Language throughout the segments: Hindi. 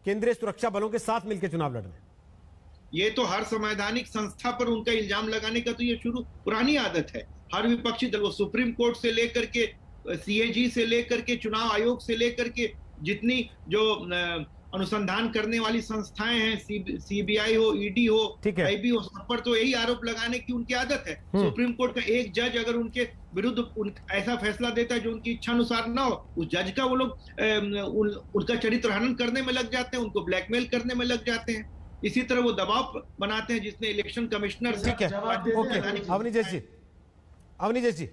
केंद्रीय सुरक्षा बलों के साथ मिलकर चुनाव लड़ रहे हैं। ये तो हर संवैधानिक संस्था पर उनका इल्जाम लगाने का तो ये पुरानी आदत है। हर विपक्षी दल, वो सुप्रीम कोर्ट से लेकर के सीएजी से लेकर के चुनाव आयोग से लेकर के जितनी जो अनुसंधान करने वाली संस्थाएं हैं, सीबीआई हो, ईडी हो, आईबी हो, सब पर तो यही आरोप लगाने की उनकी आदत है। सुप्रीम कोर्ट का एक जज अगर उनके विरुद्ध ऐसा फैसला देता है जो उनकी इच्छा अनुसार ना हो, उस जज का वो लोग उनका चरित्र हनन करने में लग जाते हैं, उनको ब्लैकमेल करने में लग जाते हैं। इसी तरह वो दबाव बनाते हैं जिसने इलेक्शन कमिश्नर से। अवनीश जी,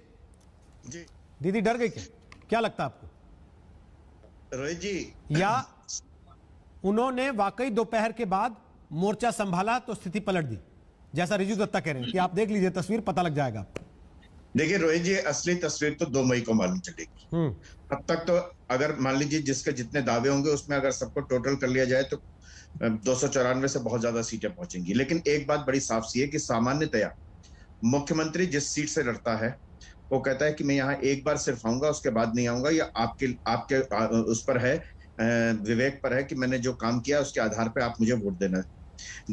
दीदी डर गई क्या लगता है आपको रोहित जी? या उन्होंने वाकई दोपहर के बाद मोर्चा संभाला तो स्थिति पलट दी, जैसा रिजू दत्ता कह रहे हैं कि आप देख लीजिए तस्वीर, पता लग जाएगा। देखिए रोहित जी, असली तस्वीर तो 2 मई को मालूम चलेगी। अब तक तो अगर मान लीजिए जिसके जितने दावे होंगे उसमें अगर सबको टोटल कर लिया जाए तो 294 से बहुत ज्यादा सीटें पहुंचेंगी। लेकिन एक बात बड़ी साफ सी है कि सामान्यतया मुख्यमंत्री जिस सीट से लड़ता है वो कहता है कि मैं यहाँ एक बार सिर्फ आऊंगा, उसके बाद नहीं आऊंगा। या आपके उस पर है, विवेक पर है कि मैंने जो काम किया उसके आधार पर आप मुझे वोट देना है।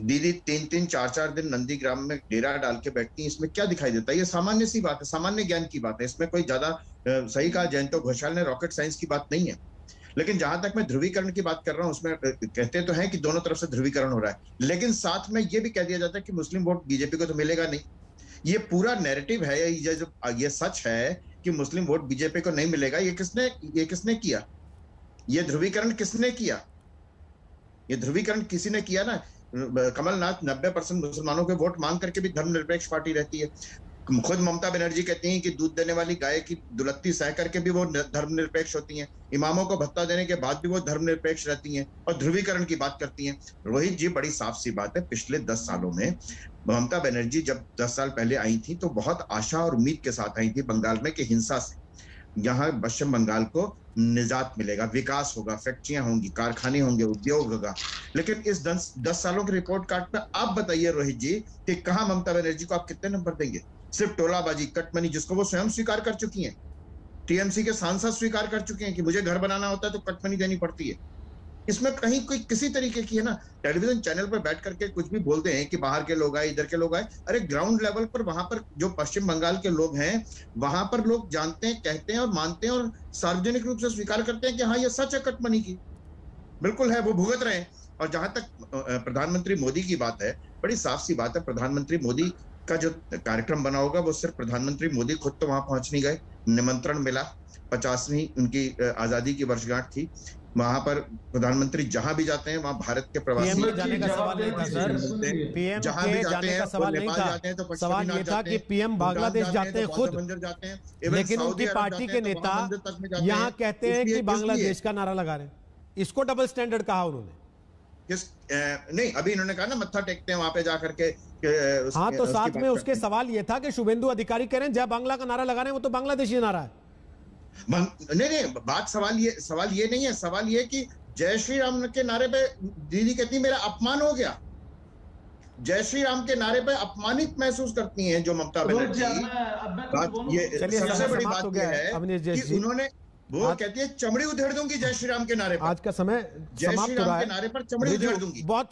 दीदी 3-3, 4-4 दिन नंदीग्राम में डेरा डाल के बैठती है, इसमें क्या दिखाई देता है? ये सामान्य सी बात है, सामान्य ज्ञान की बात है। इसमें कोई ज्यादा सही कहा जयंत घोषाल ने, रॉकेट साइंस की बात नहीं है। लेकिन जहां तक मैं ध्रुवीकरण की बात कर रहा हूं, उसमें कहते तो हैं कि दोनों तरफ से ध्रुवीकरण हो रहा है, लेकिन साथ में ये भी कह दिया जाता है कि मुस्लिम वोट बीजेपी को तो मिलेगा नहीं। ये पूरा नैरेटिव है, ये सच है कि मुस्लिम वोट बीजेपी को नहीं मिलेगा। ये किसने किया? ये ध्रुवीकरण किसने किया? ये ध्रुवीकरण किसी ने किया ना। कमलनाथ 90% मुसलमानों के वोट मांग करके भी धर्मनिरपेक्ष पार्टी रहती है। खुद ममता बनर्जी कहती हैं कि दूध देने वाली गाय की दुलत्ती सह करके भी वो धर्मनिरपेक्ष होती हैं। इमामों को भत्ता देने के बाद भी वो धर्मनिरपेक्ष रहती हैं और ध्रुवीकरण की बात करती हैं। रोहित जी, बड़ी साफ सी बात है, पिछले 10 सालों में ममता बनर्जी जब 10 साल पहले आई थी तो बहुत आशा और उम्मीद के साथ आई थी बंगाल में कि हिंसा से यहाँ पश्चिम बंगाल को निजात मिलेगा, विकास होगा, फैक्ट्रियां होंगी, कारखाने होंगे, उद्योग होगा। लेकिन इस 10 सालों के रिपोर्ट कार्ड में आप बताइए रोहित जी कि कहां ममता बनर्जी को आप कितने नंबर देंगे? सिर्फ टोलाबाजी, कटमनी, जिसको वो स्वयं स्वीकार कर चुकी हैं। टीएमसी के सांसद स्वीकार कर चुके हैं कि मुझे घर बनाना होता है तो कटमनी देनी पड़ती है। इसमें कहीं कोई किसी तरीके की है ना, टेलीविजन चैनल पर बैठ करके कुछ भी बोलते हैं कि बाहर के लोग आए, इधर के लोग आए। अरे ग्राउंड लेवल पर वहां पर जो पश्चिम बंगाल के लोग हैं, वहां पर लोग जानते हैं, कहते हैं और मानते हैं और सार्वजनिक रूप से स्वीकार करते हैं कि हाँ ये सच है, कटमनी की बिल्कुल है, वो भुगत रहे हैं। और जहां तक प्रधानमंत्री मोदी की बात है, बड़ी साफ सी बात है, प्रधानमंत्री मोदी का जो कार्यक्रम बना होगा वो सिर्फ प्रधानमंत्री मोदी खुद तो वहां पहुंच नहीं गए, निमंत्रण मिला। 50वीं उनकी आजादी की वर्षगांठ थी, वहां पर प्रधानमंत्री जहां भी जाते हैं वहां भारत के प्रवासी जाने का सवाल नहीं था सर, पीएम के जाने का सवाल नहीं था। सवाल ये था कि पीएम बांग्लादेश जाते हैं खुद, लेकिन उनकी पार्टी के नेता यहाँ कहते हैं कि बांग्लादेश का नारा लगा रहे हैं। इसको डबल स्टैंडर्ड कहा उन्होंने। नहीं, अभी इन्होंने कहा ना मत्था टेकते हैं वहां पे जाकर के। हाँ, तो साथ में उसके सवाल ये था कि शुभेंदु अधिकारी कह रहे हैं जय बांग्ला का नारा लगा रहे हैं, वो तो बांग्लादेशी नारा है। नहीं, बात सवाल ये नहीं है। सवाल ये कि जय श्री राम के नारे पे दीदी कहती मेरा अपमान हो गया। जय श्री राम के नारे पे अपमानित महसूस करती हैं जो ममता बनर्जी। ये सबसे बड़ी बात यह है कि उन्होंने, वो कहती है चमड़ी उधेड़ दूंगी जय श्री राम के नारे पर। आज का समय जय श्री राम के नारे पर चमड़ी उधेड़ दूंगी। बहुत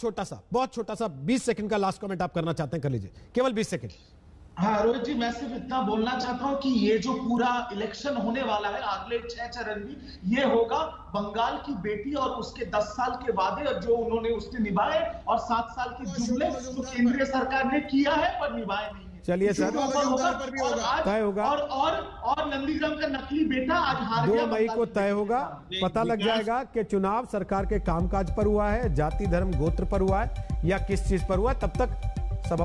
छोटा सा 20 सेकंड का लास्ट कमेंट आप करना चाहते हैं, कर लीजिए, केवल 20 सेकंड। हाँ रोहित जी, मैं सिर्फ इतना बोलना चाहता हूं कि ये जो पूरा इलेक्शन होने वाला है, अगले 6 चरण में, ये होगा बंगाल की बेटी और उसके 10 साल के वादे जो उन्होंने उसने निभाए और 7 साल के जुमले जो केंद्रीय सरकार ने किया है पर निभाए नहीं है। चलिए सर, तय होगा और नंदीग्राम का नकली बेटा आज हार गया। 2 मई को तय होगा, पता लग जाएगा कि चुनाव सरकार के कामकाज पर हुआ है, जाति धर्म गोत्र पर हुआ है या किस चीज पर हुआ। तब तक सब